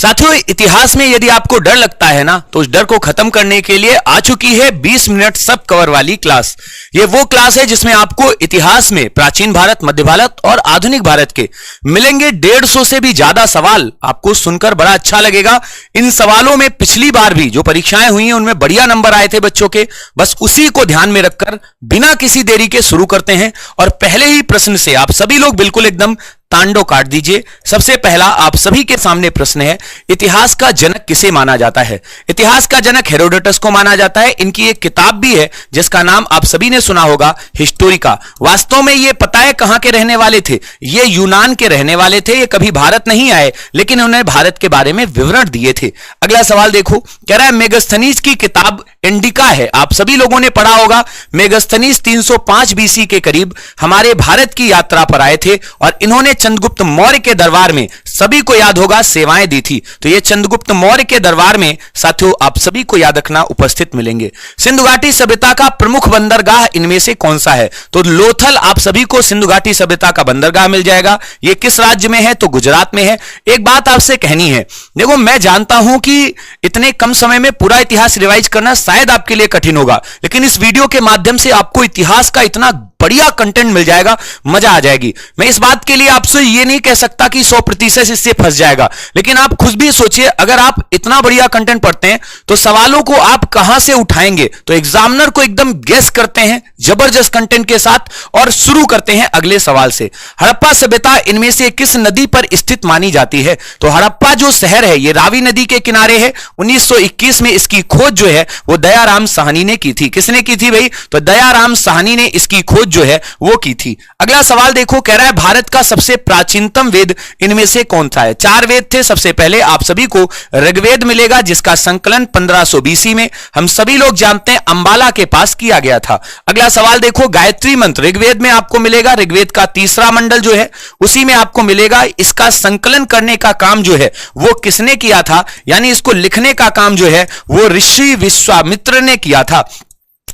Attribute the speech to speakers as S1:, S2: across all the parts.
S1: साथियों, इतिहास में यदि आपको डर लगता है ना, तो उस डर को खत्म करने के लिए आ चुकी है 20 मिनट सब कवर वाली क्लास। ये वो क्लास है जिसमें आपको इतिहास में प्राचीन भारत, मध्य भारत और आधुनिक भारत के मिलेंगे 150 से भी ज्यादा सवाल। आपको सुनकर बड़ा अच्छा लगेगा। इन सवालों में पिछली बार भी जो परीक्षाएं हुई हैं उनमें बढ़िया नंबर आए थे बच्चों के। बस उसी को ध्यान में रखकर बिना किसी देरी के शुरू करते हैं और पहले ही प्रश्न से आप सभी लोग बिल्कुल एकदम तांडव काट दीजिए। सबसे पहला आप सभी के सामने प्रश्न है, इतिहास का जनक किसे माना जाता है? इतिहास का जनक हेरोडोटस को माना जाता है। इनकी एक किताब भी है जिसका नाम आप सभी ने सुना होगा, हिस्टोरिका। वास्तव में ये पता है कहां के रहने वाले थे? ये यूनान के रहने वाले थे। ये कभी भारत नहीं आए, लेकिन उन्होंने भारत के बारे में विवरण दिए थे। अगला सवाल देखो, कह रहा है मेगास्थनीज की किताब इंडिका है। आप सभी लोगों ने पढ़ा होगा। मेगास्थनीज 305 बीसी के करीब हमारे भारत की यात्रा पर आए थे और इन्होंने चंद्रगुप्त मौर्य के दरबार में, सभी को याद होगा, सेवाएं दी थी। तो ये चंद्रगुप्त मौर्य के दरबार में साथियों आप सभी को याद रखना उपस्थित मिलेंगे। सिंधु घाटी सभ्यता का प्रमुख बंदरगाह इनमें से कौन सा है? तो लोथल आप सभी को सिंधु घाटी सभ्यता का बंदरगाह मिल जाएगा। ये किस राज्य में है? तो गुजरात में है। एक बात आपसे कहनी है, देखो मैं जानता हूं कि इतने कम समय में पूरा इतिहास रिवाइज करना शायद आपके लिए कठिन होगा, लेकिन इस वीडियो के माध्यम से आपको इतिहास का इतना बढ़िया कंटेंट मिल जाएगा, मजा आ जाएगी। मैं इस बात के लिए आपसे ये नहीं कह सकता कि 100% इससे फंस जाएगा, लेकिन आप खुद भी सोचिए, अगर आप इतना बढ़िया कंटेंट पढ़ते हैं तो सवालों को आप कहां से उठाएंगे? तो एग्जामिनर को एकदम गेस करते हैं जबरदस्त कंटेंट के साथ और शुरू करते हैं अगले सवाल से। हड़प्पा सभ्यता इनमें से किस नदी पर स्थित मानी जाती है? तो हड़प्पा जो शहर है ये रावी नदी के किनारे है। 1921 में इसकी खोज जो है वो दयाराम साहनी ने की थी। किसने की थी भाई? तो दयाराम साहनी ने इसकी खोज जो है वो की थी। अगला सवाल देखो, कह रहा है भारत का सबसे प्राचीनतम वेद इनमें से कौन सा है? 4 वेद थे। सबसे पहले आप सभी को ऋग्वेद मिलेगा, जिसका संकलन 1500 बीसी में हम सभी लोग जानते हैं अंबाला के पास किया गया था। अगला सवाल देखो, गायत्री मंत्र ऋग्वेद में आपको मिलेगा। ऋग्वेद का 3रा मंडल जो है उसी में आपको मिलेगा। इसका संकलन करने का काम जो है वो किसने किया था? यानी इसको लिखने का काम जो है वो ऋषि विश्वामित्र ने किया था।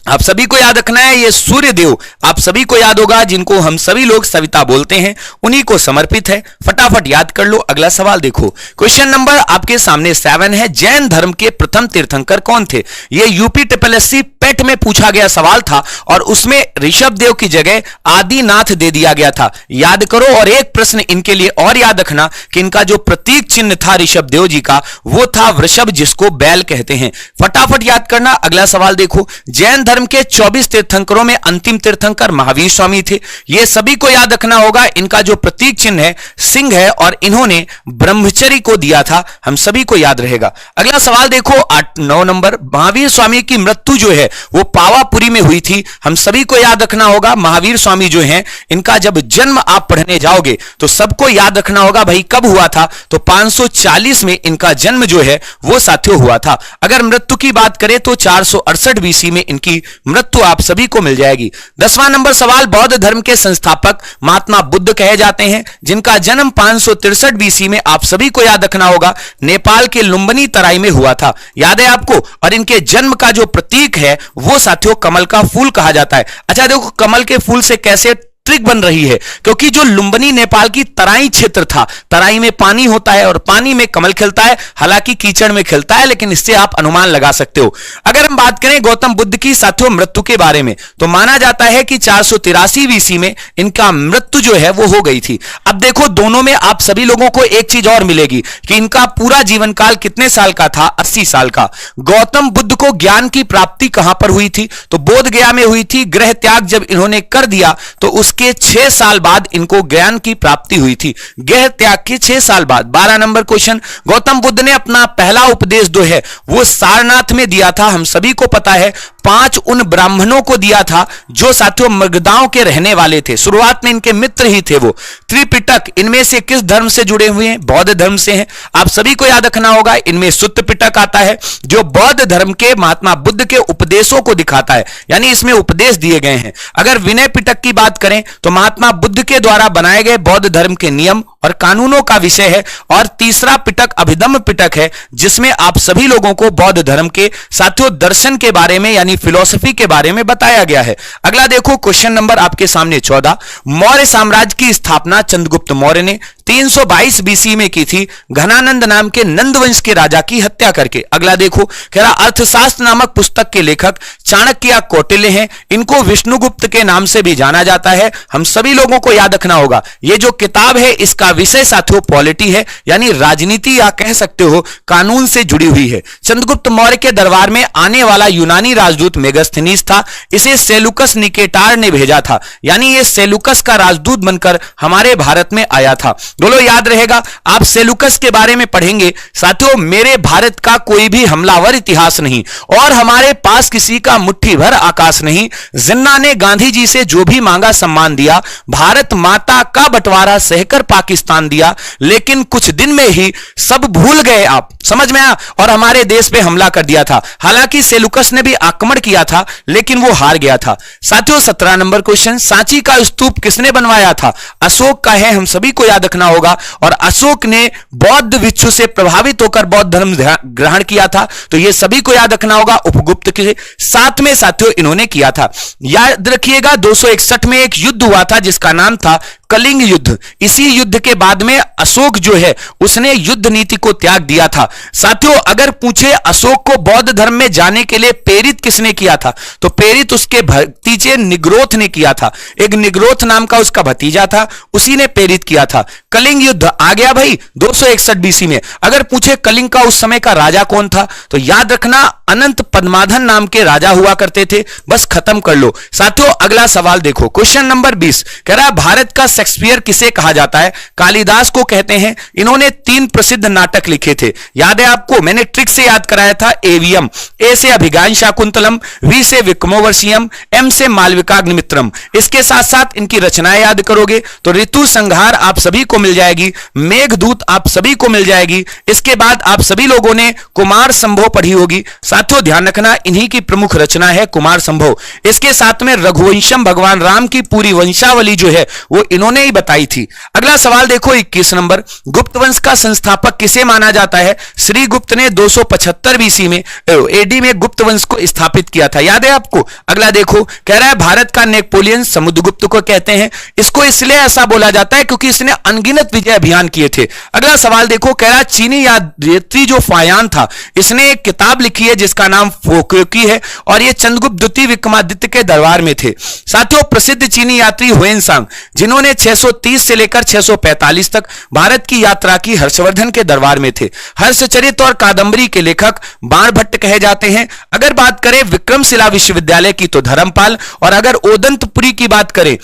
S1: आप सभी को याद रखना है, ये सूर्य देव आप सभी को याद होगा, जिनको हम सभी लोग सविता बोलते हैं, उन्हीं को समर्पित है। फटाफट याद कर लो। अगला सवाल देखो, क्वेश्चन नंबर आपके सामने 7 है। जैन धर्म के प्रथम तीर्थंकर कौन थे? ये यूपी ट्रिपलएससी पेट में पूछा गया सवाल था और उसमें ऋषभ देव की जगह आदिनाथ दे दिया गया था। याद करो। और एक प्रश्न इनके लिए और याद रखना कि इनका जो प्रतीक चिन्ह था ऋषभ देव जी का वो था वृषभ, जिसको बैल कहते हैं। फटाफट याद करना। अगला सवाल देखो, जैन धर्म के 24 तीर्थंकरों में अंतिम तीर्थंकर महावीर स्वामी थे। यह सभी को याद रखना होगा। इनका जो प्रतीक चिन्ह है सिंह है और इन्होंने ब्रह्मचर्य को दिया था, हम सभी को याद रहेगा। अगला सवाल देखो 9 नंबर, महावीर स्वामी की मृत्यु जो है वो पावापुरी में हुई थी। हम सभी को याद रखना होगा। महावीर स्वामी जो हैं इनका जब जन्म आप पढ़ने जाओगे तो सबको याद रखना होगा भाई कब हुआ था? तो 540 में इनका जन्म जो है वो साथियों हुआ था। अगर मृत्यु की बात करें तो 468 बीसी में इनकी मृत्यु आप सभी को मिल जाएगी। 10वां नंबर सवाल, बौद्ध धर्म के संस्थापक महात्मा बुद्ध कहे जाते हैं, जिनका जन्म 563 बीसी में आप सभी को याद रखना होगा नेपाल के लुम्बिनी तराई में हुआ था। याद है आपको? और इनके जन्म का जो प्रतीक है वो साथियों कमल का फूल कहा जाता है। अच्छा देखो, कमल के फूल से कैसे ट्रिक बन रही है, क्योंकि जो लुम्बिनी नेपाल की तराई क्षेत्र था, तराई में पानी होता है और पानी में कमल खिलता है, हालांकि कीचड़ में खिलता है, लेकिन इससे आप अनुमान लगा सकते हो। अगर हम बात करें गौतम बुद्ध की साथियों मृत्यु के बारे में, तो माना जाता है कि 483 बीसी में इनका मृत्यु जो है वो हो गई थी। अब देखो दोनों में आप सभी लोगों को एक चीज और मिलेगी कि इनका पूरा जीवन काल कितने साल का था? 80 साल का। गौतम बुद्ध को ज्ञान की प्राप्ति कहां पर हुई थी? तो बोध गया में हुई थी। गृह त्याग जब इन्होंने कर दिया तो उसके 6 साल बाद इनको ज्ञान की प्राप्ति हुई थी। गृह त्याग के 6 साल बाद। 12 नंबर क्वेश्चन, गौतम बुद्ध ने अपना पहला उपदेश जो है वो सारनाथ में दिया था। हम सभी को पता है 5 उन ब्राह्मणों को दिया था जो साथियों मगधाओं के रहने वाले थे। शुरुआत में इनके मित्र ही थे वो। त्रिपिटक इनमें से किस धर्म से जुड़े हुए हैं? बौद्ध धर्म से हैं। आप सभी को याद रखना होगा। इनमें सुत्त पिटक आता है जो बौद्ध धर्म के महात्मा बुद्ध के उपदेशों को दिखाता है, यानी इसमें उपदेश दिए गए हैं। अगर विनय पिटक की बात करें तो महात्मा बुद्ध के द्वारा बनाए गए बौद्ध धर्म के नियम और कानूनों का विषय है। और तीसरा पिटक अभिधम्म पिटक है, जिसमें आप सभी लोगों को बौद्ध धर्म के साथियों दर्शन के बारे में यानी फिलॉसफी के बारे में बताया गया है। अगला देखो क्वेश्चन नंबर आपके सामने 14, मौर्य साम्राज्य की स्थापना चंद्रगुप्त मौर्य ने। 322 बीसी में की थी, घनानंद नाम के नंद वंश के राजा की हत्या करके। अगला देखो, कह रहा अर्थशास्त्र नामक पुस्तक के लेखक चाणक्य या कौटिल्य हैं। इनको विष्णुगुप्त के नाम से भी जाना जाता है। हम सभी लोगों को याद रखना होगा, ये जो किताब है इसका विषय साथियों पॉलिटी है, यानी राजनीति या कह सकते हो कानून से जुड़ी हुई है। चंद्रगुप्त मौर्य के दरबार में आने वाला यूनानी राजदूत मेगास्थनीज था। इसे सेलुकस निकेटार ने भेजा था, यानी ये सेलुकस का राजदूत बनकर हमारे भारत में आया था। बोलो याद रहेगा, आप सेलुकस के बारे में पढ़ेंगे। साथियों, मेरे भारत का कोई भी हमलावर इतिहास नहीं और हमारे पास किसी का मुट्ठी भर आकाश नहीं। जिन्ना ने गांधी जी से जो भी मांगा सम्मान दिया, भारत माता का बंटवारा सहकर पाकिस्तान दिया, लेकिन कुछ दिन में ही सब भूल गए आप, समझ में आया, और हमारे देश पे हमला कर दिया था। हालांकि सेलुकस ने भी आक्रमण किया था लेकिन वो हार गया था। साथियों 17 नंबर क्वेश्चन, सांची का स्तूप किसने बनवाया था? अशोक का है, हम सभी को याद रखना होगा। और अशोक ने बौद्ध भिक्षु से प्रभावित होकर बौद्ध धर्म ग्रहण किया था, तो ये सभी को याद रखना होगा। उपगुप्त के साथ में साथियों इन्होंने किया था। याद रखिएगा 261 में एक युद्ध हुआ था जिसका नाम था कलिंग युद्ध। इसी युद्ध के बाद में अशोक जो है उसने युद्ध नीति को त्याग दिया था। साथियों अगर पूछे अशोक को बौद्ध धर्म में जाने के लिए प्रेरित किसने किया था, तो प्रेरित उसके भतीजे निग्रोथ ने किया था। एक निग्रोथ नाम का उसका भतीजा था, उसी ने प्रेरित किया था। कलिंग युद्ध आ गया भाई 261 बीसी में। अगर पूछे कलिंग का उस समय का राजा कौन था, तो याद रखना अनंत पद्माधन नाम के राजा हुआ करते थे। बस खत्म कर लो। साथियों अगला सवाल देखो, क्वेश्चन नंबर 20 कह रहा है भारत का शेक्सपियर किसे कहा जाता है? कालिदास को कहते हैं। इन्होंने 3 प्रसिद्ध नाटक लिखे थे, याद है आपको, मैंने ट्रिक से याद कराया था। एवियम, ए से अभिज्ञान शाकुंतलम, वी से विक्रमोर्वशीयम, एम से मालविकाग्निमित्रम। इसके साथ साथ इनकी रचनाएं याद करोगे तो ऋतु संहार आप सभी को मिल जाएगी, मेघदूत आप सभी को मिल जाएगी। इसके बाद आप सभी लोगों ने कुमार संभव पढ़ी होगी। साथियों ध्यान रखना इन्हीं की प्रमुख रचना है कुमार संभव। इसके साथ में रघुवंशम, भगवान राम की पूरी वंशावली जो है वो इन्होंने ही बताई थी। अगला सवाल देखो 21 नंबर, गुप्त वंश का संस्थापक किसे माना जाता है? श्री गुप्त ने 275 बीसी में एडी में गुप्त वंश को स्थापित किया था, याद है आपको। अगला देखो, कह रहा है भारत का नेपोलियन समुद्रगुप्त को कहते हैं। इसको इसलिए ऐसा बोला जाता है क्योंकि इसने अनगिनत विजय अभियान किए थे। अगला सवाल देखो, कह रहा है चीनी यात्री जो फायान था इसने एक किताब लिखी है जिसका नाम फोक्योकी है और ये चंद्रगुप्त द्वितीय विक्रमादित्य के दरबार में थे। साथियों प्रसिद्ध चीनी यात्री हुएनसांग जिन्होंने 630 से लेकर 645 तक भारत की यात्रा की, हर्षवर्धन के दरबार में थे। हर्षचरित और कादंबरी के लेखक बाणभट्ट कहे जाते हैं। अगर बात करें विक्रमशिला विश्वविद्यालय की तो धर्मपाल, और अगर ओदंतपुरी की बात करें,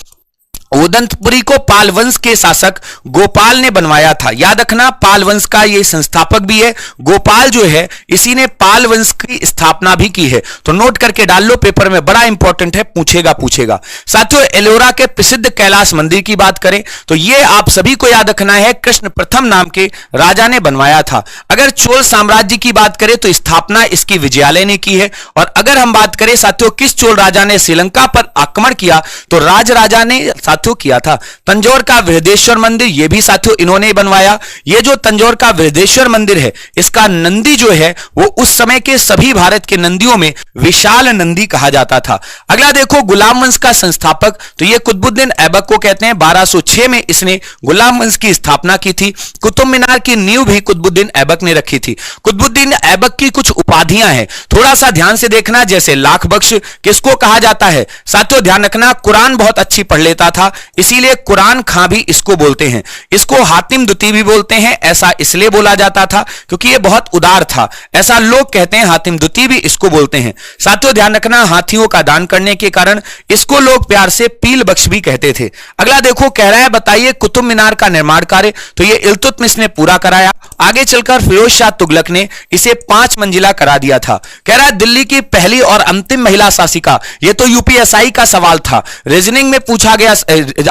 S1: ओदंतपुरी को पाल वंश के शासक गोपाल ने बनवाया था। याद रखना पाल वंश का ये संस्थापक भी है गोपाल जो है, इसी ने पाल वंश की स्थापना भी की है। तो नोट करके डाल लो, पेपर में बड़ा इंपॉर्टेंट है, पूछेगा। साथियों एलोरा के प्रसिद्ध कैलाश मंदिर की बात करें तो ये आप सभी को याद रखना है कृष्ण प्रथम नाम के राजा ने बनवाया था। अगर चोल साम्राज्य की बात करें तो स्थापना इसकी विजयालय ने की है। और अगर हम बात करें साथियों किस चोल राजा ने श्रीलंका पर आक्रमण किया, तो राज राजा ने साथियों किया था। तंजौर का बृहदेश्वर मंदिर ये भी साथियों इन्होंने बनवाया। ये जो तंजौर का बृहदेश्वर मंदिर है इसका नंदी जो है वो उस समय के सभी भारत के नंदियों में विशाल नंदी कहा जाता था। अगला देखो गुलाम वंश का संस्थापक तो ये कुतुबुद्दीन ऐबक को कहते हैं। 1206 में इसने गुलाम वंश की स्थापना की थी। कुतुब मीनार की नींव भी कुतुबुद्दीन ऐबक ने रखी थी। कुतुबुद्दीन ऐबक की कुछ उपाधियां हैं, थोड़ा सा ध्यान से देखना। जैसे लाख बख्श किसको कहा जाता है? साथियों ध्यान रखना कुरान बहुत अच्छी पढ़ लेता था, इसीलिए कुरान खां भी इसको बोलते हैं। इसको हातिम द्वितीय भी बोलते हैं, ऐसा इसलिए बोला जाता था क्योंकि ये बहुत उदार था, ऐसा लोग कहते हैं। हातिम द्वितीय भी इसको बोलते हैं। साथियों ध्यान रखना हाथियों का दान करने के कारण इसको लोग प्यार से पील बख्श भी कहते थे। अगला देखो कह रहा है बताइए कुतुब मीनार का निर्माण कार्य, तो ये इल्तुतमिश ने पूरा कराया। आगे चलकर फिरोज शाह तुगलक ने इसे 5 मंजिला करा दिया था। कह रहा है दिल्ली की पहली और अंतिम महिला शासिका, ये तो यूपीएसआई का सवाल था, रीजनिंग में पूछा गया,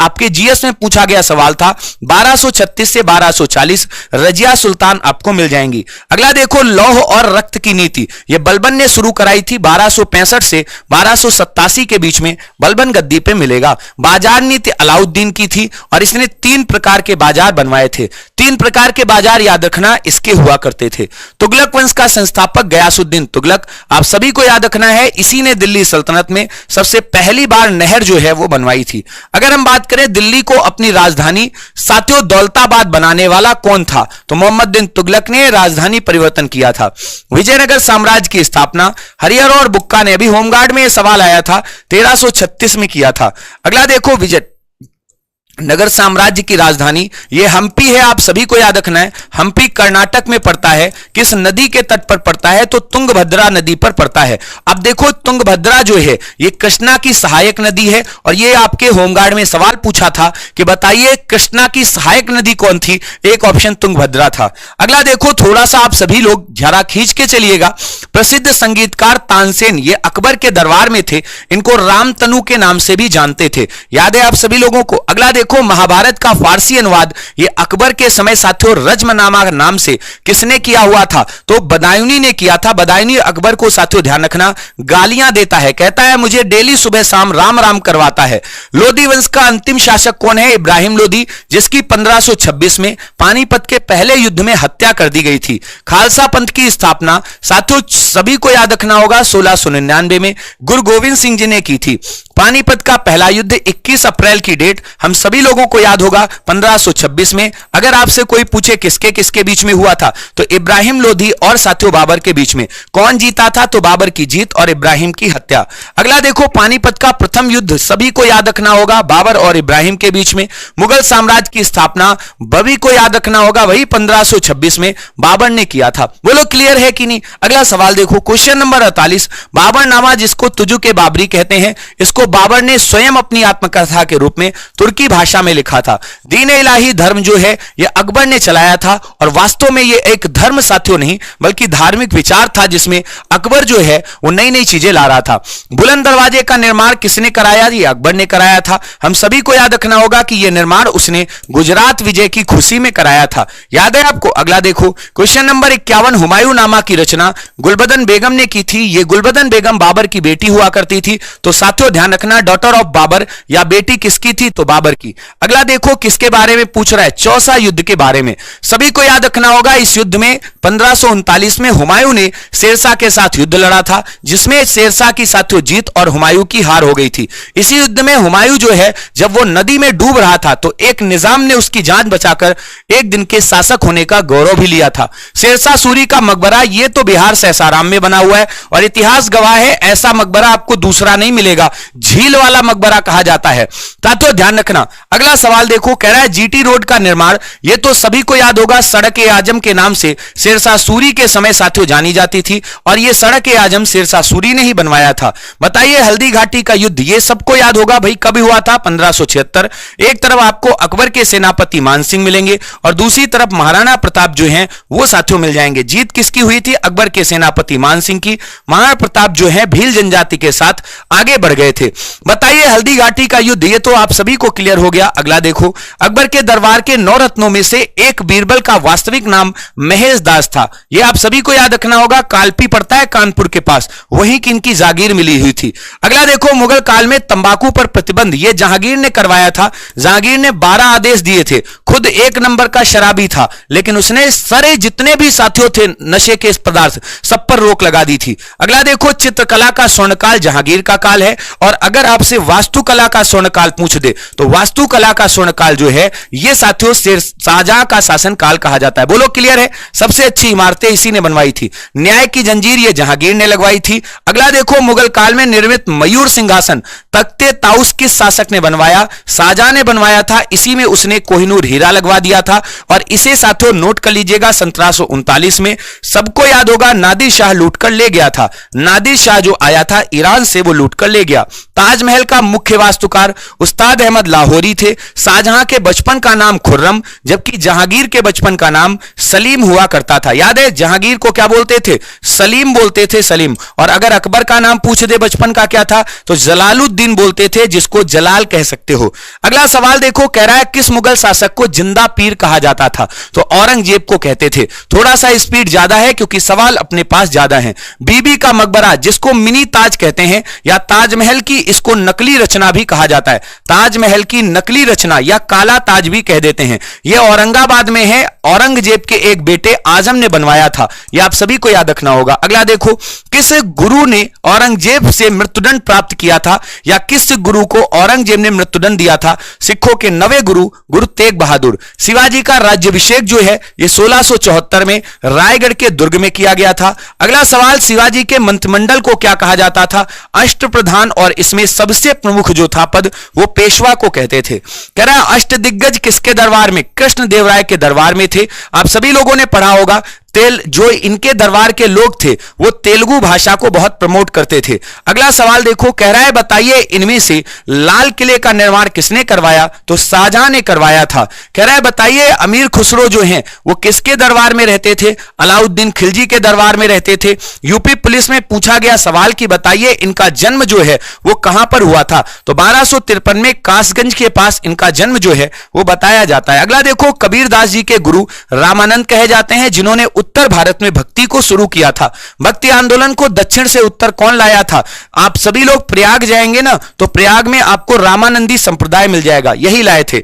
S1: आपके जीएस में पूछा गया सवाल था। 1236 से 1240 रजिया सुल्तान आपको मिल जाएंगी। अगला देखो लौह और रक्त की नीति, यह बलबन ने शुरू कराई थी 1265 से 1287 के बीच में बलबन गद्दी पे मिलेगा। बाजार नीति अलाउद्दीन की थी और इसने 3 प्रकार के बाजार बनवाए थे। 3 प्रकार के बाजार याद रखना, खजाना इसके हुआ करते थे। तुगलक वंश का संस्थापक गयासुद्दीन तुगलक, आप सभी को याद रखना है, इसी ने दिल्ली सल्तनत में सबसे पहली बार नहर जो है वो बनवाई थी। अगर हम बात करें दिल्ली को अपनी राजधानी साथियों दौलताबाद बनाने वाला कौन था, तो मोहम्मद बिन तुगलक ने राजधानी परिवर्तन किया था। विजयनगर साम्राज्य की स्थापना हरिहर और बुक्का ने, अभी होमगार्ड में यह सवाल आया था, 1336 में किया था। अगला देखो, विजयनगर साम्राज्य की राजधानी ये हम्पी है, आप सभी को याद रखना है। हम्पी कर्नाटक में पड़ता है, किस नदी के तट पर पड़ता है, तो तुंगभद्रा नदी पर पड़ता है। अब देखो तुंगभद्रा जो है ये कृष्णा की सहायक नदी है, और ये आपके होमगार्ड में सवाल पूछा था कि बताइए कृष्णा की सहायक नदी कौन थी, एक ऑप्शन तुंगभद्रा था। अगला देखो, थोड़ा सा आप सभी लोग जरा खींच के चलिएगा। प्रसिद्ध संगीतकार तानसेन ये अकबर के दरबार में थे, इनको रामतनु के नाम से भी जानते थे, याद है आप सभी लोगों को। अगला देखो, महाभारत का फारसी अनुवाद ये अकबर के समय साथियों रज्मनामा नाम से किसने किया हुआ था, तो बदायूनी ने किया था। बदायूनी अकबर को साथियों ध्यान रखना गालियां देता है, कहता है मुझे डेली सुबह शाम राम राम करवाता है। लोधी वंश का अंतिम शासक कौन है, इब्राहिम लोधी, जिसकी 1526 में पानीपत के पहले युद्ध में हत्या कर दी गई थी। खालसा पंथ की स्थापना साथियों सभी को याद रखना होगा 1699 में गुरु गोविंद सिंह जी ने की थी। पानीपत का पहला युद्ध 21 अप्रैल की डेट हम सभी लोगों को याद होगा 1526 में। अगर आपसे कोई पूछे किसके किसके बीच में हुआ था, तो इब्राहिम लोधी और साथियों बाबर के बीच में। कौन जीता था, तो बाबर की जीत और इब्राहिम की हत्या। अगला देखो, पानीपत का प्रथम युद्ध सभी को याद रखना होगा बाबर और इब्राहिम के बीच में। मुगल साम्राज्य की स्थापना बवी को याद रखना होगा, वही 1526 में बाबर ने किया था। बोलो क्लियर है कि नहीं। अगला सवाल देखो, क्वेश्चन नंबर 48, बाबरनामा जिसको तुजु के बाबरी कहते हैं, इसको बाबर ने स्वयं अपनी आत्मकथा के रूप में तुर्की भाषा में लिखा था। दीन इलाही धर्म जो है यह अकबर ने चलाया था, और वास्तव में यह एक धर्म साथियों नहीं बल्कि धार्मिक विचार था, जिसमें अकबर जो है वो नई नई चीजें ला रहा था। बुलंद दरवाजे का निर्माण किसने कराया, ये अकबर ने कराया था। हम सभी को याद रखना होगा कि यह निर्माण उसने गुजरात विजय की खुशी में कराया था, याद है आपको। अगला देखो, क्वेश्चन नंबर 51, हुमायूं नामा की रचना गुलबदन बेगम ने की थी। यह गुलबदन बेगम बाबर की बेटी हुआ करती थी, तो साथियों ध्यान रखना डॉटर ऑफ बाबर, या बेटी किसकी थी, तो बाबर की। अगला देखो, किसके बारे में पूछ रहा है, चौसा युद्ध के बारे में। सभी को याद रखना होगा इस युद्ध में 1539 में हुमायूं ने शेरशाह के साथ युद्ध लड़ा था, जिसमें शेरशाह की साथियों जीत और हुमायूं की हार हो गई थी। इसी युद्ध में हुमायूं जो है जब वो नदी में डूब रहा था, तो एक निजाम ने उसकी जान बचाकर एक दिन के शासक होने का गौरव भी लिया था। शेरशाह सूरी का मकबरा ये तो बिहार सहसाराम में बना हुआ है, और इतिहास गवाह है ऐसा मकबरा आपको दूसरा नहीं मिलेगा, झील वाला मकबरा कहा जाता है। तो ध्यान रखना। अगला सवाल देखो, कह रहा है जीटी रोड का निर्माण, ये तो सभी को याद होगा सड़क-ए आजम के नाम से शेरशाह सूरी के समय साथियों जानी जाती थी, और ये सड़क-ए आजम शेरशाह सूरी ने ही बनवाया था। बताइए हल्दी घाटी का युद्ध, ये सबको याद होगा भाई कब हुआ था, 1576। एक तरफ आपको अकबर के सेनापति मान सिंह मिलेंगे, और दूसरी तरफ महाराणा प्रताप जो हैं वो साथियों मिल जाएंगे। जीत किसकी हुई थी, अकबर के सेनापति मान सिंह की। महाराणा प्रताप जो है भील जनजाति के साथ आगे बढ़ गए थे। बताइए हल्दी घाटी का युद्ध, ये तो आप सभी को क्लियर हो गया। अगला देखो, अकबर के दरबार के 9 रत्नों में से एक बीरबल का वास्तविक नाम महेश दास था। यह आप सभी को याद रखना होगा, कालपी पड़ता है कानपुर के पास, वहीं की इनकी जागीर मिली हुई थी। अगला देखो, मुगल काल में तंबाकू पर प्रतिबंध ये जहांगीर ने करवाया था। जहांगीर ने 12 आदेश दिए थे, खुद एक नंबर का शराबी था, लेकिन उसने सारे जितने भी साथियों थे नशे के पदार्थ सब पर रोक लगा दी थी। अगला देखो, चित्रकला का स्वर्णकाल जहांगीर का काल है, और अगर आपसे वास्तुकला का स्वर्णकाल पूछ दे तो वास्तुकला का स्वर्णकाल जो है ये साथियों शाहजहां का शासन काल कहा जाता है। बोलो क्लियर है। सबसे अच्छी इमारतें इसी ने बनवाई थी। न्याय की जंजीर ये जहांगीर ने लगवाई थी। अगला देखो, मुगल काल में निर्मित मयूर सिंहासन तख्ते ताउस किस शासक ने बनवाया, शाहजहां ने बनवाया था। इसी में उसने कोहिनूर हीरा लगवा दिया था, और इसे साथियों नोट कर लीजिएगा 1739 में। सबको याद होगा नादिर शाह लूट कर ले गया था। नादिर शाह जो आया था ईरान से, वो लूट कर ले गया। ताजमहल का मुख्य वास्तुकार उस्ताद अहमद लाहौरी थे। शाहजहां के बचपन का नाम खुर्रम, जबकि जहांगीर के बचपन का नाम सलीम हुआ करता था। याद है जहांगीर को क्या बोलते थे, सलीम बोलते थे, सलीम। और अगर अकबर का नाम पूछ दे बचपन का क्या था, तो जलालुद्दीन बोलते थे, जिसको जलाल कह सकते हो। अगला सवाल देखो, कह रहा है किस मुगल शासक को जिंदा पीर कहा जाता था, तो औरंगजेब को कहते थे। थोड़ा सा स्पीड ज्यादा है क्योंकि सवाल अपने पास ज्यादा है। बीबी का मकबरा जिसको मिनी ताज कहते हैं, या ताजमहल की इसको नकली रचना भी कहा जाता है। ताजमहल की नकली रचना या काला ताज भी कह देते हैं। यह औरंगाबाद में है, औरंगजेब के एक बेटे आजम ने बनवाया था। यह आप सभी को याद रखना होगा। अगला देखो, किस गुरु ने औरंगजेब से मृत्युदंड प्राप्त किया था या किस गुरु को औरंगजेब ने मृत्युदंड दिया था? सिखों के नवे गुरु गुरु तेग बहादुर। शिवाजी का राज्याभिषेक जो है यह 1674 में रायगढ़ के दुर्ग में किया गया था। अगला सवाल, शिवाजी के मंत्रिमंडल को क्या कहा जाता था? अष्टप्रधान, और इसमें सबसे प्रमुख जो था पद वो पेशवा को कहते थे। कह रहा है अष्टदिग्गज किसके दरबार में? कृष्णदेवराय के दरबार में थे। आप सभी लोगों ने पढ़ा होगा जो इनके दरबार के लोग थे वो तेलुगु भाषा को बहुत प्रमोट करते थे। अगला सवाल देखो, कह रहा है बताइए इनमें से लाल किले का निर्माण किसने करवाया? तो शाहजहां ने करवाया था। कह रहा है बताइए अमीर खुसरो जो हैं वो किसके दरबार में रहते थे? अलाउद्दीन खिलजी के दरबार में रहते थे। यूपी पुलिस में पूछा गया सवाल कि बताइए इनका जन्म जो है वो कहां पर हुआ था? तो 1253 में कासगंज के पास इनका जन्म जो है वो बताया जाता है। अगला देखो, कबीरदास जी के गुरु रामानंद कहे जाते हैं जिन्होंने उत्तर भारत में भक्ति को शुरू किया था। भक्ति आंदोलन को दक्षिण से उत्तर कौन लाया था? आप सभी लोग प्रयाग जाएंगे ना तो प्रयाग में आपको रामानंदी संप्रदाय मिल जाएगा, यही लाए थे।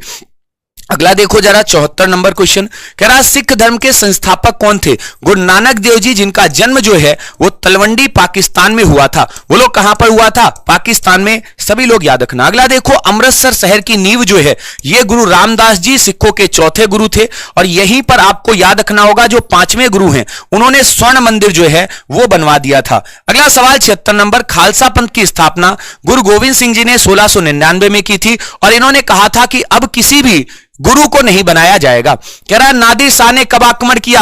S1: अगला देखो जरा 74 नंबर क्वेश्चन, कह रहा सिख धर्म के संस्थापक कौन थे? गुरु नानक देव जी, जिनका जन्म जो है वो तलवंडी पाकिस्तान में हुआ था। वो लोग कहां पर हुआ था? पाकिस्तान में, सभी लोग याद रखना। अगला देखो, अमृतसर शहर की नींव जो है ये गुरु रामदास जी सिखों के चौथे गुरु थे और यहीं पर आपको याद रखना होगा जो पांचवें गुरु हैं उन्होंने स्वर्ण मंदिर जो है वो बनवा दिया था। अगला सवाल 76 नंबर, खालसा पंथ की स्थापना गुरु गोविंद सिंह जी ने 1699 में की थी और इन्होंने कहा था कि अब किसी भी गुरु को नहीं बनाया जाएगा। कह रहा है नादिर शाह ने कब आक्रमण किया?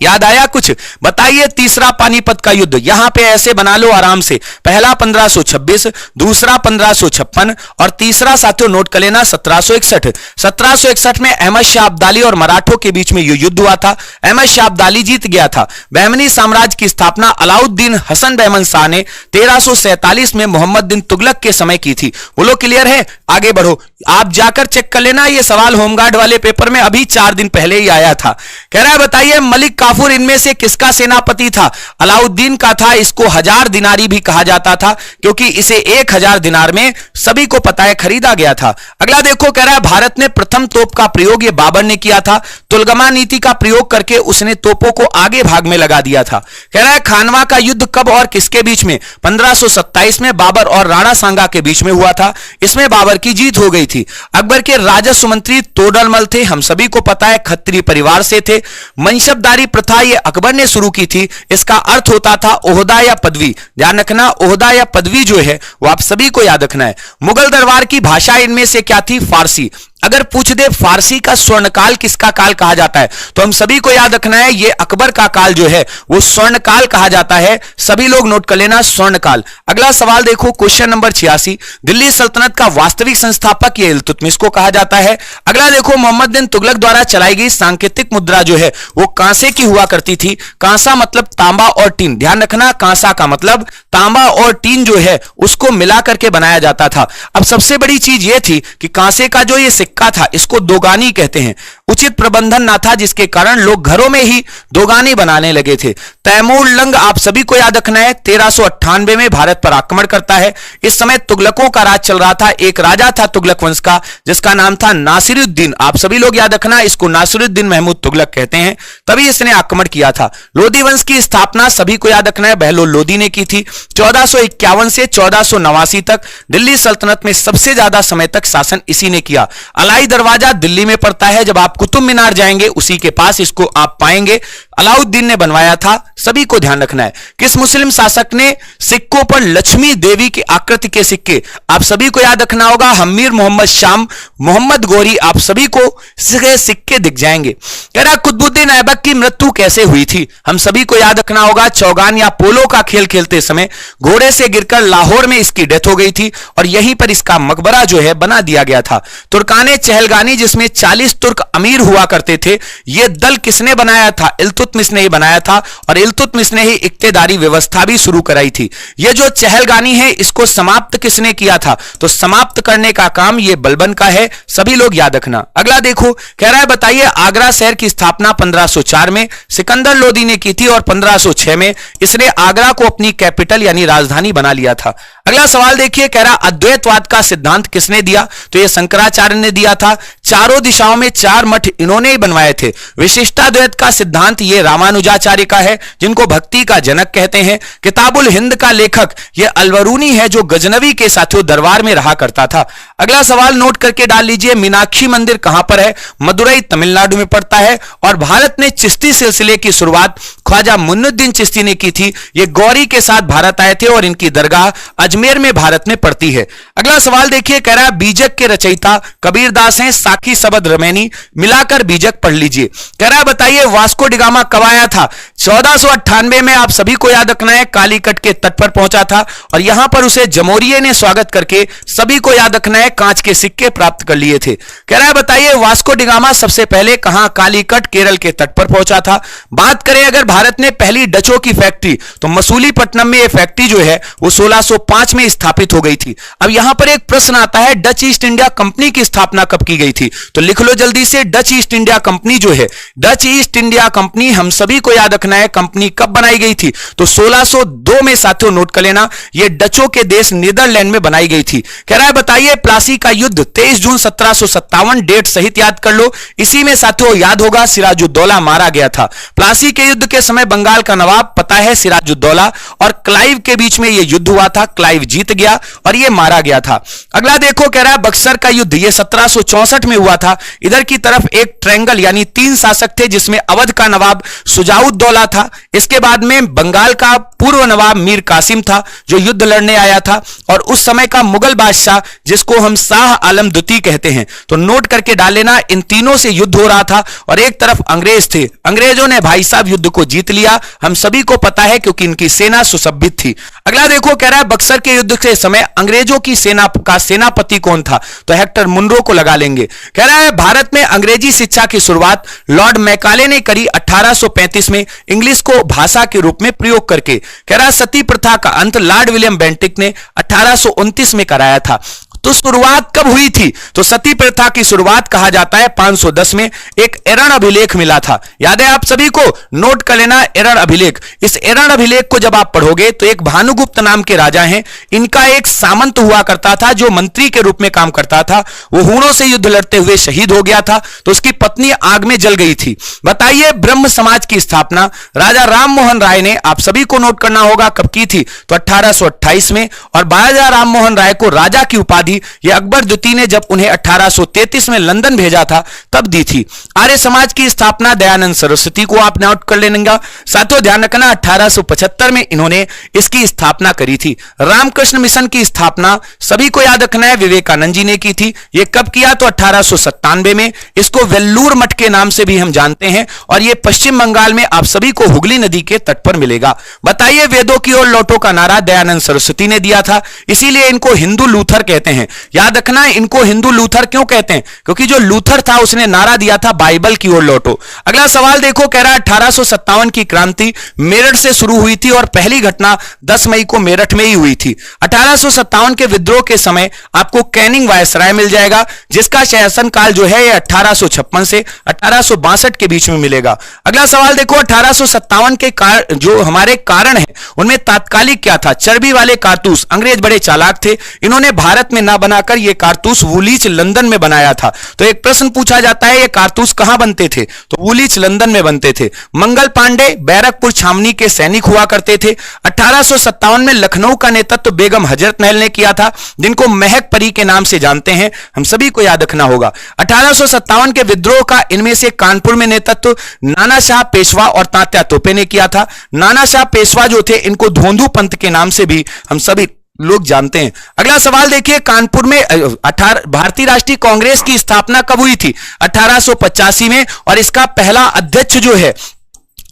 S1: याद आया कुछ? बताइए। तीसरा पानीपत का युद्ध। यहां पे ऐसे बना लो आराम से, पहला 1526, दूसरा 1556 और तीसरा साथियों नोट कर लेना 1761। 1761 में अहमद शाह अब्दाली और मराठों के बीच में यह युद्ध हुआ था। अहमद शाह अब्दाली जीत गया था। बहमनी साम्राज्य की स्थापना अलाउद्दीन हसन बहमन शाह ने 1347 में मोहम्मद बिन तुगलक के समय की थी। बोलो क्लियर है? आगे बढ़ो, आप जाकर चेक कर लेना, ये सवाल होमगार्ड वाले पेपर में अभी 4 दिन पहले ही आया था। कह रहा है बताइए मलिक काफूर इनमें से किसका सेनापति था? अलाउद्दीन का था। इसको 1000 दिनारी भी कहा जाता था क्योंकि इसे 1000 दिनार में सभी को पता है खरीदा गया था। अगला देखो, कह रहा है भारत में प्रथम तोप का प्रयोग ये बाबर ने किया था। तुलगमा नीति का प्रयोग करके उसने तोपों को आगे भाग में लगा दिया था। कह रहा है खानवा का युद्ध कब और किसके बीच में? 1527 में बाबर और राणा सांगा के बीच में हुआ था। इसमें बाबर की जीत हो गई थी। अकबर के राजस्व मंत्री तोडरमल थे, हम सभी को पता है खत्री परिवार से थे। मनसबदारी प्रथा ये अकबर ने शुरू की थी। इसका अर्थ होता था ओहदा या पदवी। ध्यान रखना, ओहदा या पदवी जो है वो आप सभी को याद रखना है। मुगल दरबार की भाषा इनमें से क्या थी? फारसी। अगर पूछ दे फारसी का स्वर्णकाल किसका काल कहा जाता है तो हम सभी को याद रखना है ये अकबर का काल जो है वो स्वर्णकाल कहा जाता है। सभी लोग नोट कर लेना स्वर्णकाल। अगला सवाल देखो, क्वेश्चन नंबर 86, दिल्ली सल्तनत का वास्तविक संस्थापक ये इल्तुतमिश को कहा जाता है। अगला देखो, मोहम्मद बिन तुगलक द्वारा चलाई गई सांकेतिक मुद्रा जो है वो कांसे की हुआ करती थी। कांसा मतलब तांबा और टीन। ध्यान रखना, कांसा का मतलब तांबा और टीन जो है उसको मिला करके बनाया जाता था। अब सबसे बड़ी चीज ये थी कि कांसे का जो ये सिक्का था इसको दोगानी कहते हैं। उचित प्रबंधन ना था जिसके कारण लोग घरों में ही दोगानी बनाने लगे थे। तैमूर लंग आप सभी को याद रखना है 1398 में भारत पर आक्रमण करता है। इस समय तुगलकों का राज चल रहा था। एक राजा था तुगलक वंश का जिसका नाम था नासिरुद्दीन। आप सभी लोग याद रखना, इसको नासिरुद्दीन महमूद तुगलक कहते हैं। तभी इसने आक्रमण किया था। लोधी वंश की स्थापना सभी को याद रखना है बहलोल लोधी ने की थी। 1451 से 1489 तक दिल्ली सल्तनत में सबसे ज्यादा समय तक शासन इसी ने किया। अलाई दरवाजा दिल्ली में पड़ता है। जब आप कुतुब मीनार जाएंगे उसी के पास इसको आप पाएंगे। अलाउद्दीन ने बनवाया था, सभी को ध्यान रखना है। किस मुस्लिम शासक ने सिक्कों पर लक्ष्मी देवी की आकृति के सिक्के? आप सभी को याद रखना होगा हमीर मोहम्मद शाम, मोहम्मद गोरी, आप सभी को सिक्के दिख जाएंगे। कह रहा कुतुबुद्दीन ऐबक की मृत्यु कैसे हुई थी? हम सभी को याद रखना होगा चौगान या पोलो का खेल खेलते समय घोड़े से गिरकर लाहौर में इसकी डेथ हो गई थी और यहीं पर इसका मकबरा जो है बना दिया गया था। तुर्काने चहलगानी जिसमें 40 तुर्क अमीर हुआ करते थे, यह दल किसने बनाया था? इल्तुतमिश ने ही बनाया था और इल्तुतमिश ने ही इक्तेदारी व्यवस्था भी शुरू कराई थी। यह जो चहलगानी है इसको समाप्त किसने किया था? तो समाप्त करने का काम यह बलबन का है, सभी लोग याद रखना। अगला देखो, कह रहा है बताइए आगरा शहर की स्थापना 1504 में सिकंदर लोदी ने की थी और 1506 में इसने आगरा को अपनी कैपिटल यानी राजधानी बना लिया था। अगला सवाल देखिए, कह रहा अद्वैतवाद का सिद्धांत किसने दिया? तो ये शंकराचार्य ने दिया था। चारों दिशाओं में 4 मठ इन्होंने ही बनवाए थे। विशिष्टाद्वैत का सिद्धांत ये रामानुजाचार्य का है, जिनको भक्ति का जनक कहते हैं। किताबुल हिंद का लेखक ये अलवरूनी है, जो गजनवी के साथियों दरबार में रहा करता था। अगला सवाल नोट करके डाल लीजिए, मीनाक्षी मंदिर कहां पर है? मदुरई तमिलनाडु में पड़ता है। और भारत में चिश्ती सिलसिले की शुरुआत ख्वाजा मुइनुद्दीन चिश्ती ने की थी। ये गौरी के साथ भारत आए थे और इनकी दरगाह अजमेर में भारत में पड़ती है। अगला सवाल देखिए, कह रहा है बीजक के रचयिता कबीरदास हैं, साखी सबद रमैनी, मिलाकर बीजक पढ़ लीजिए। कह रहा है बताइए वास्को डिगामा कब आया था? 1498 में। आप सभी को याद रखना है, कालीकट के तट पर पहुंचा था और यहां पर उसे जमोरिये ने स्वागत करके, सभी को याद रखना है, कांच के सिक्के प्राप्त कर लिए थे। कह रहा है बताइए वास्को डिगामा सबसे पहले कहां? कालीकट केरल के तट पर पहुंचा था। बात करें अगर भारत ने पहली डचों की फैक्ट्री, तो मसूलीपट्टनम में यह फैक्ट्री जो है वो 1605 में स्थापित हो गई थी। अब यहां पर एक प्रश्न आता है, डच ईस्ट इंडिया कंपनी की स्थापना कब की गई थी? तो लिख लो जल्दी से, डच ईस्ट इंडिया कंपनी जो है, डच ईस्ट इंडिया कंपनी हम सभी को याद रखना है, कंपनी कब बनाई गई थी? तो 1602 में। साथियों नोट कर लेना, यह डचों के देश नीदरलैंड में बनाई गई थी। कह रहा है बताइए प्लासी का युद्ध 23 जून 1757, डेट सहित याद कर लो। इसी में साथियों याद होगा सिराजुद्दौला मारा गया था। प्लासी के युद्ध के समय बंगाल का नवाब पता है सिराजुद्दौला और क्लाइव के बीच में यह युद्ध हुआ था। क्लाइव जीत गया और यह मारा गया था। अगला देखो, कह रहा है बक्सर का युद्ध यह 1764 में हुआ था। इधर की तरफ एक ट्रायंगल यानी 3 शासक थे, जिसमें अवध का नवाब शुजाउद्दौला था। इसके बाद में बंगाल का पूर्व नवाब मीर कासिम था, जो युद्ध लड़ने आया था, और उस समय का मुगल बादशाह जिसको हम शाह आलम द्वितीय कहते हैं। तो नोट करके डाल लेना, इन तीनों से युद्ध हो रहा था और एक तरफ अंग्रेज थे। अंग्रेजों ने भाई साहब युद्ध को जीत लिया, हम सभी को पता है, क्योंकि इनकी सेना सुसज्जित थी। अगला देखो, कह रहा है बक्सर के युद्ध के समय अंग्रेजों की सेना का सेनापति कौन था? तो हेक्टर मुनरो को लगा लेंगे। कह रहा है भारत में अंग्रेजी शिक्षा की शुरुआत लॉर्ड मैकाले ने करी 1835 में, इंग्लिश को भाषा के रूप में प्रयोग करके। कह रहा है सती प्रथा का अंत लॉर्ड विलियम बेंटिक ने 1829 में कराया था। तो शुरुआत कब हुई थी? तो सती प्रथा की शुरुआत कहा जाता है 510 में, एक एरण अभिलेख मिला था। याद है आप सभी को? नोट कर लेना एरण अभिलेख। इस एरण अभिलेख को जब आप पढ़ोगे तो एक भानुगुप्त नाम के राजा हैं, इनका एक सामंत हुआ करता था जो मंत्री के रूप में काम करता था। वो हूणों से युद्ध लड़ते हुए शहीद हो गया था, तो उसकी पत्नी आग में जल गई थी। बताइए ब्रह्म समाज की स्थापना राजा राम मोहन राय ने, आप सभी को नोट करना होगा, कब की थी? तो 1828 में। और राजा राम मोहन राय को राजा की उपाधि ये अकबर द्वितीय ने जब उन्हें 1833 में लंदन भेजा था तब दी थी। आर्य समाज की स्थापना दयानंद सरस्वती को आप नोट कर लेंगे। साथियों ध्यान रखना 1875 में इन्होंने इसकी स्थापना करी थी। रामकृष्ण मिशन की स्थापना सभी को याद रखना है विवेकानंद जी ने की थी। ये कब किया? तो 1897 में। इसको वेल्लूर मठ के नाम से भी हम जानते हैं और ये पश्चिम बंगाल में आप सभी को हुगली नदी के तट पर मिलेगा। बताइए वेदों की ओर लौटो का नारा दयानंद सरस्वती ने दिया था, इसीलिए इनको हिंदू लूथर कहते हैं। याद रखना है इनको हिंदू लूथर क्यों कहते हैं? क्योंकि जो लूथर था उसने नारा दिया था बाइबल की ओर लौटो। अगला सवाल देखो, कह रहा है 1857 की क्रांति मेरठ से शुरू हुई थी और पहली घटना 10 मई को मेरठ में ही हुई थी। 1857 के विद्रोह के समय आपको कैनिंग वायसराय मिल जाएगा, जिसका शासन काल जो है 1856 से 1862 के बीच में मिलेगा। अगला सवाल देखो, 1857 के जो हमारे कारण है उनमें तात्कालिक क्या था? चर्बी वाले कारतूस। अंग्रेज बड़े चालाक थे, इन्होंने भारत में ना बनाकर ये कारतूस वुलीच लंदन में बनाया था। तो एक प्रश्न पूछा जाता है ये कारतूस कहां बनते थे? तो वुलीच लंदन में बनते थे। मंगल पांडे बैरकपुर छावनी के सैनिक हुआ करते थे। 1857 में लखनऊ का नेतृत्व बेगम हजरत महल ने किया था, जिनको महक परी के नाम से जानते हैं, हम सभी को याद रखना होगा। 1857 के विद्रोह का इनमें से कानपुर में नेतृत्व नाना शाह पेशवा और तात्या तोपे ने किया था। नाना शाह पेशवा जो थे इनको धोंधू पंथ के नाम से भी हम सभी लोग जानते हैं। अगला सवाल देखिए, कानपुर में भारतीय राष्ट्रीय कांग्रेस की स्थापना कब हुई थी? 1885 में। और इसका पहला अध्यक्ष जो है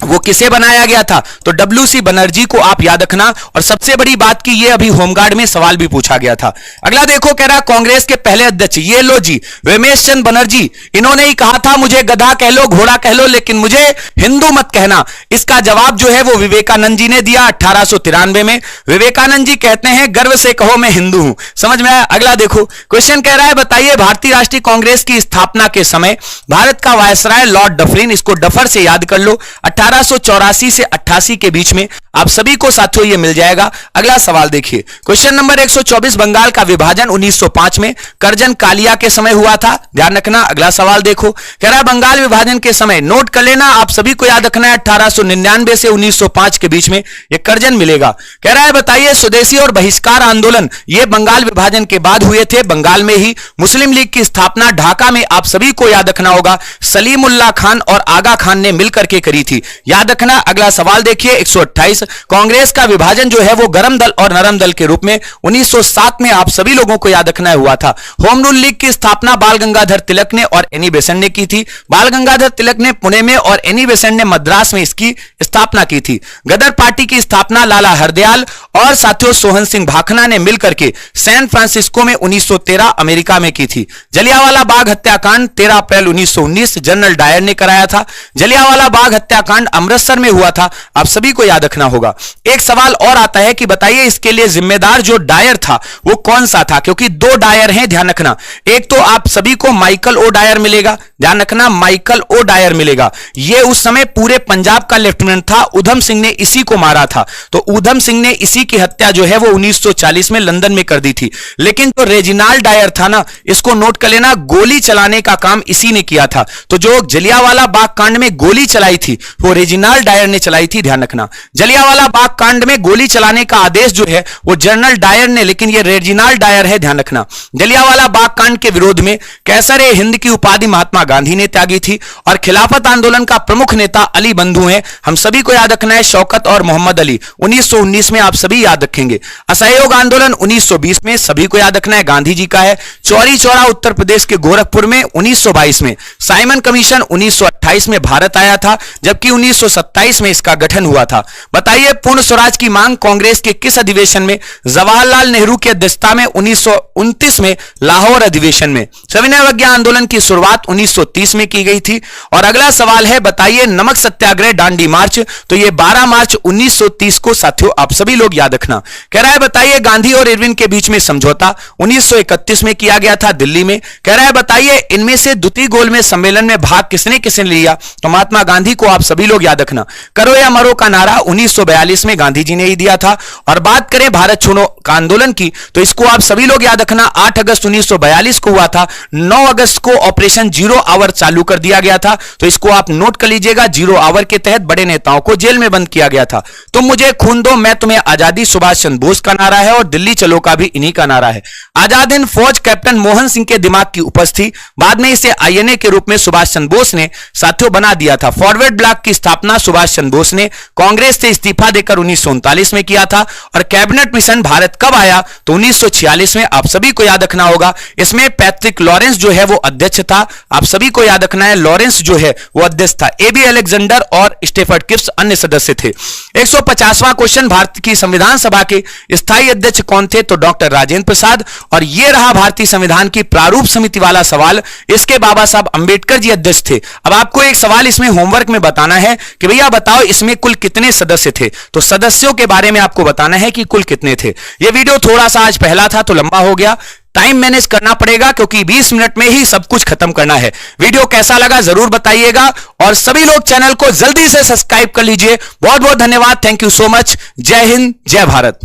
S1: वो किसे बनाया गया था? तो WC बनर्जी को आप याद रखना। और सबसे बड़ी बात की ये अभी होमगार्ड में सवाल भी पूछा गया था। अगला देखो, कह रहा कांग्रेस के पहले अध्यक्ष ये लो जी रमेश चंद्र बनर्जी, इन्होंने ही कहा था मुझे गधा कह लो घोड़ा कह लो लेकिन मुझे हिंदू मत कहना। इसका जवाब जो है वो विवेकानंद जी ने दिया 1893 में। विवेकानंद जी कहते हैं गर्व से कहो मैं हिंदू हूं। समझ में आया? अगला देखो क्वेश्चन कह रहा है बताइए भारतीय राष्ट्रीय कांग्रेस की स्थापना के समय भारत का वायसराय लॉर्ड डफरिन, इसको डफर से याद कर लो, 1884 से 88 के बीच में आप सभी को साथियों ये मिल जाएगा। अगला सवाल देखिए, क्वेश्चन नंबर 124, बंगाल का विभाजन 1905 में करजन कालिया के समय हुआ था। ध्यान रखना। अगला सवाल देखो, कह रहा है बंगाल विभाजन के समय, नोट कर लेना, आप सभी को याद रखना है 1899 से 1905 के बीच में यह करजन मिलेगा। कह रहा है बताइए स्वदेशी और बहिष्कार आंदोलन ये बंगाल विभाजन के बाद हुए थे। बंगाल में ही मुस्लिम लीग की स्थापना ढाका में, आप सभी को याद रखना होगा, सलीमुल्लाह खान और आगा खान ने मिलकर के करी थी। याद रखना। अगला सवाल देखिए 128, कांग्रेस का विभाजन जो है वो गरम दल और नरम दल के रूप में 1907 में, आप सभी लोगों को याद रखना हुआ था। होम रूल लीग की स्थापना बाल गंगाधर तिलक ने और एनी बेसेंट ने की थी। बाल गंगाधर तिलक ने पुणे में और एनी बेसेंट ने मद्रास में इसकी स्थापना की थी। गदर पार्टी की स्थापना लाला हरदयाल और साथियों सोहन सिंह भाखना ने मिलकर के सैन फ्रांसिस्को में 1913 अमेरिका में की थी। जलियांवाला बाग हत्याकांड 13 अप्रैल 1919 जनरल डायर ने कराया था। जलियांवाला बाग हत्याकांड अमृतसर में हुआ था, आप सभी को याद रखना होगा। एक सवाल और आता है कि बताइए इसके लिए जिम्मेदार जो डायर था वो कौन सा था, क्योंकि दो डायर हैं, ध्यान रखना। एक तो आप सभी को माइकल ओ डायर मिलेगा, ध्यान रखना, माइकल ओ डायर मिलेगा। ये उस समय पूरे पंजाब का लेफ्टिनेंट था। ऊधम सिंह ने इसी को मारा था, तो ऊधम सिंह ने इसी की हत्या जो है वो 1940 में लंदन में कर दी थी। लेकिन जो रेजिनाल्ड डायर था ना, इसको नोट कर लेना, गोली चलाने का काम इसी ने किया था। तो जो जलियांवाला बाग कांड में गोली चलाई थी वो रेजिनाल्ड डायर ने चलाई थी, ध्यान रखना। जलियांवाला बाग कांड में गोली चलाने का आदेश जो है वो जनरल डायर ने, लेकिन ये रेजिनाल्ड डायर है, ध्यान रखना। जलियांवाला बाग कांड के विरोध में कैसर ए हिंद की उपाधि महात्मा गांधी ने त्यागी थी और खिलाफत आंदोलन का प्रमुख नेता अली बंधु हैं, हम सभी को याद रखना है, शौकत और मोहम्मद अली। 1919 में आप सभी याद रखेंगे। असहयोग आंदोलन 1920 में सभी को याद रखना है, गांधी जी का है। चौरी चौरा उत्तर प्रदेश के गोरखपुर में 1922 में। साइमन कमीशन 1928 में भारत आया था, जबकि 1927 में इसका गठन हुआ था। बताइए पूर्ण स्वराज की मांग कांग्रेस के किस अधिवेशन में? जवाहरलाल नेहरू की अध्यक्षता में 1929 में लाहौर अधिवेशन में। सविनय अवज्ञा आंदोलन की शुरुआत 1930 में की गई थी। और अगला सवाल है बताइए नमक सत्याग्रह दांडी मार्च, तो ये 12 मार्च 1930 को साथियों आप सभी लोग याद रखना। कह रहा है बताइए गांधी और इरविन के बीच में समझौता 1931 में किया गया था दिल्ली में। कह रहा है बताइए इनमें से द्वितीय गोलमेज सम्मेलन में भाग किसने किसने लिया? तो महात्मा गांधी को आप सभी लोग याद रखना। करो या मरो का नारा 1942 में गांधी जी ने ही दिया था। और बात करें भारत छोड़ो का आंदोलन की, तो इसको आप सभी लोग याद रखना, 8 अगस्त 1942 को हुआ था। 9 अगस्त को ऑपरेशन जीरो आवर चालू कर दिया गया था, तो इसको आप नोट कर लीजिएगा। जीरो आवर के तहत बड़े नेताओं को जेल में बंद किया गया था। तुम मुझे खून दो मैं तुम्हें आजादी सुभाष चंद्र बोस का नारा है, और दिल्ली चलो का भी इन्हीं का नारा है। आजाद हिंद फौज कैप्टन मोहन सिंह के दिमाग की उपज थी, बाद में इसे आईएनए के रूप में सुभाष चंद्र बोस ने साथियों बना दिया था। फॉरवर्ड ब्लॉक की स्थापना सुभाष चंद्र बोस ने कांग्रेस से इस्तीफा देकर 1939 में किया था। और कैबिनेट मिशन भारत कब आया? तो 1946 में, आप सभी को याद रखना होगा। इसमें पैट्रिक लॉरेंस जो है वो अध्यक्ष था, आप सभी को याद रखना है, लॉरेंस जो है वो अध्यक्ष था। एबी अलेक्जेंडर और स्टेफर्ड किप्स अन्य सदस्य थे। 150वां क्वेश्चन, भारत की संविधान सभा के स्थायी अध्यक्ष कौन थे? तो डॉक्टर राजेंद्र प्रसाद। और यह रहा भारतीय संविधान की प्रारूप समिति वाला सवाल, इसके बाबा साहब अंबेडकर जी अध्यक्ष थे। अब आपको एक सवाल इसमें होमवर्क में बताना है कि भैया बताओ इसमें कुल कितने सदस्य थे। तो सदस्यों के बारे में आपको बताना है कि कुल कितने थे। यह वीडियो थोड़ा सा आज पहला था तो लंबा हो गया, टाइम मैनेज करना पड़ेगा क्योंकि 20 मिनट में ही सब कुछ खत्म करना है। वीडियो कैसा लगा जरूर बताइएगा, और सभी लोग चैनल को जल्दी से सब्सक्राइब कर लीजिए। बहुत बहुत धन्यवाद, थैंक यू सो मच। जय हिंद, जय भारत।